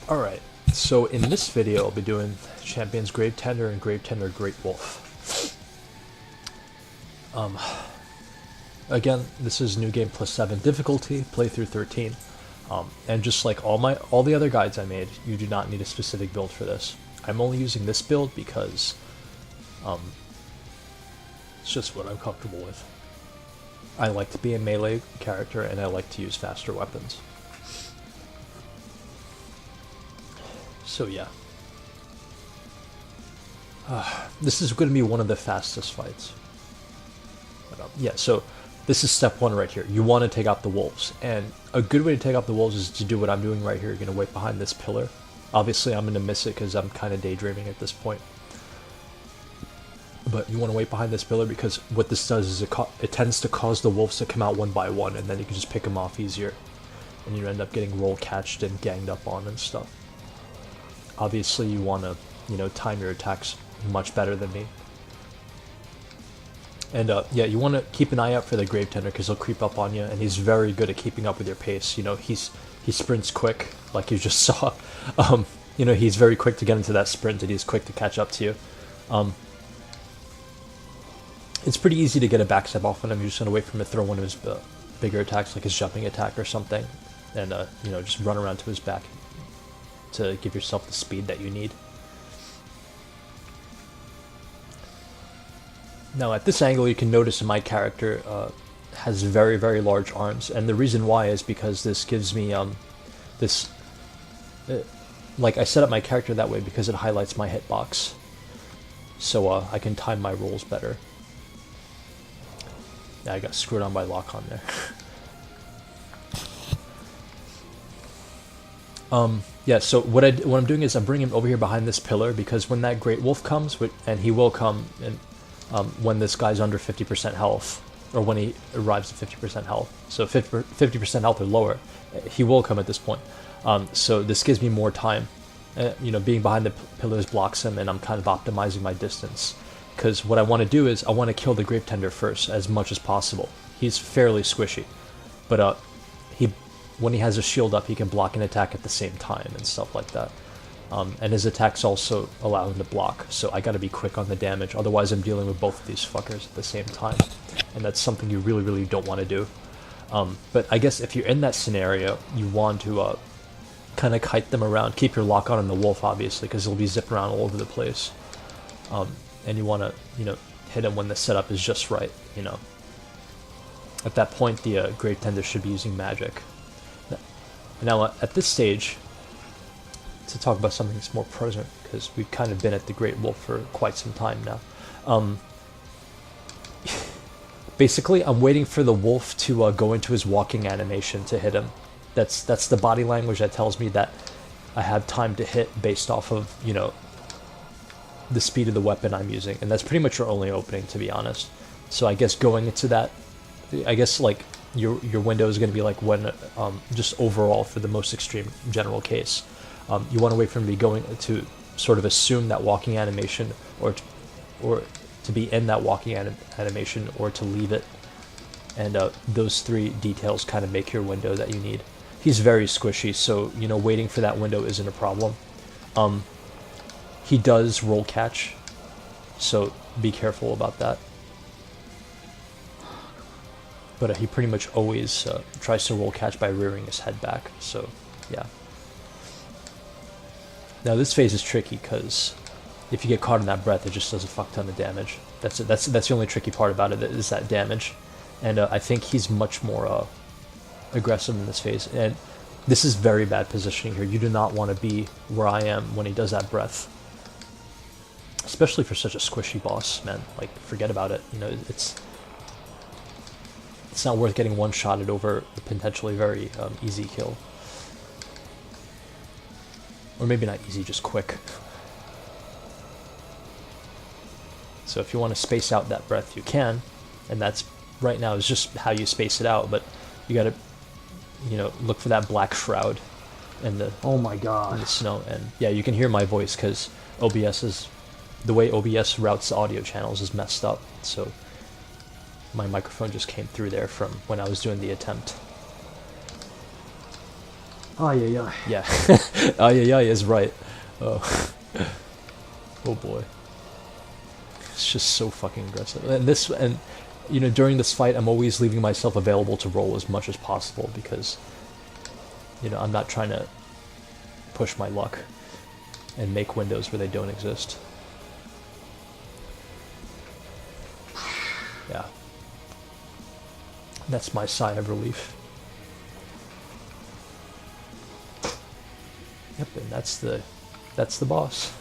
Alright, so in this video I'll be doing Champions Gravetender and Gravetender Greatwolf. Again, this is New Game +7 difficulty, playthrough 13. And just like all the other guides I made, you do not need a specific build for this. I'm only using this build because it's just what I'm comfortable with. I like to be a melee character and I like to use faster weapons. So yeah. This is going to be one of the fastest fights. But, yeah, so this is step one right here. You want to take out the wolves. And a good way to take out the wolves is to do what I'm doing right here. You're going to wait behind this pillar. Obviously, I'm going to miss it because I'm kind of daydreaming at this point. But you want to wait behind this pillar because what this does is it tends to cause the wolves to come out one by one, and then you can just pick them off easier. And you end up getting roll-catched and ganged up on and stuff. Obviously, you want to, time your attacks much better than me. And yeah, you want to keep an eye out for the Gravetender because he'll creep up on you, and he's very good at keeping up with your pace. He sprints quick, like you just saw. He's very quick to get into that sprint, and he's quick to catch up to you. It's pretty easy to get a backstep off on him. You're just going to wait for him to throw one of his bigger attacks, like his jumping attack or something, and just run around to his back to give yourself the speed that you need. Now at this angle you can notice my character has very, very large arms, and the reason why is because this gives me like I set up my character that way because it highlights my hitbox, so I can time my rolls better. Yeah, I got screwed on by lock on there. Yeah, so what I'm doing is I'm bringing him over here behind this pillar because when that Greatwolf comes, and he will come, and when this guy's under 50% health, or when he arrives at 50% health, so 50% health or lower, he will come at this point. So this gives me more time. Being behind the pillars blocks him, and I'm kind of optimizing my distance. Because what I want to do is I want to kill the Gravetender first as much as possible. He's fairly squishy, but when he has a shield up, he can block an attack at the same time and stuff like that. And his attacks also allow him to block, so I gotta be quick on the damage, otherwise I'm dealing with both of these fuckers at the same time. And that's something you really, really don't want to do. But I guess if you're in that scenario, you want to kind of kite them around. Keep your lock on the wolf, obviously, because he'll be zipping around all over the place. And you want to, hit him when the setup is just right, At that point, the Gravetender should be using magic. Now, at this stage, to talk about something that's more present, because we've kind of been at the Greatwolf for quite some time now. Basically, I'm waiting for the wolf to go into his walking animation to hit him. That's the body language that tells me that I have time to hit based off of, the speed of the weapon I'm using. And that's pretty much your only opening, to be honest. So I guess going into that, I guess, like, your window is going to be like when, just overall for the most extreme general case. You want to wait for him to be going to sort of assume that walking animation, or to be in that walking animation, or to leave it. And those three details kind of make your window that you need. He's very squishy, so waiting for that window isn't a problem. He does roll catch, so be careful about that. But he pretty much always tries to roll catch by rearing his head back, so yeah. Now this phase is tricky because if you get caught in that breath, it just does a fuck ton of damage. That's the only tricky part about it, is that damage. And I think he's much more aggressive in this phase. And this is very bad positioning here. You do not want to be where I am when he does that breath. Especially for such a squishy boss, man. Like, forget about it. It's not worth getting one-shotted over a potentially very easy kill. Or maybe not easy, just quick. So if you want to space out that breath, you can. And that's, right now, is just how you space it out. But you gotta, look for that black shroud in the, oh my god, in the snow. And yeah, you can hear my voice because the way OBS routes the audio channels is messed up. So my microphone just came through there from when I was doing the attempt. Ay, ay, ay. Yeah. Ay, ay, ay is right. Oh. Oh boy. It's just so fucking aggressive. And you know, during this fight, I'm always leaving myself available to roll as much as possible because, you know, I'm not trying to push my luck and make windows where they don't exist. Yeah. That's my sigh of relief. Yep, and that's the boss.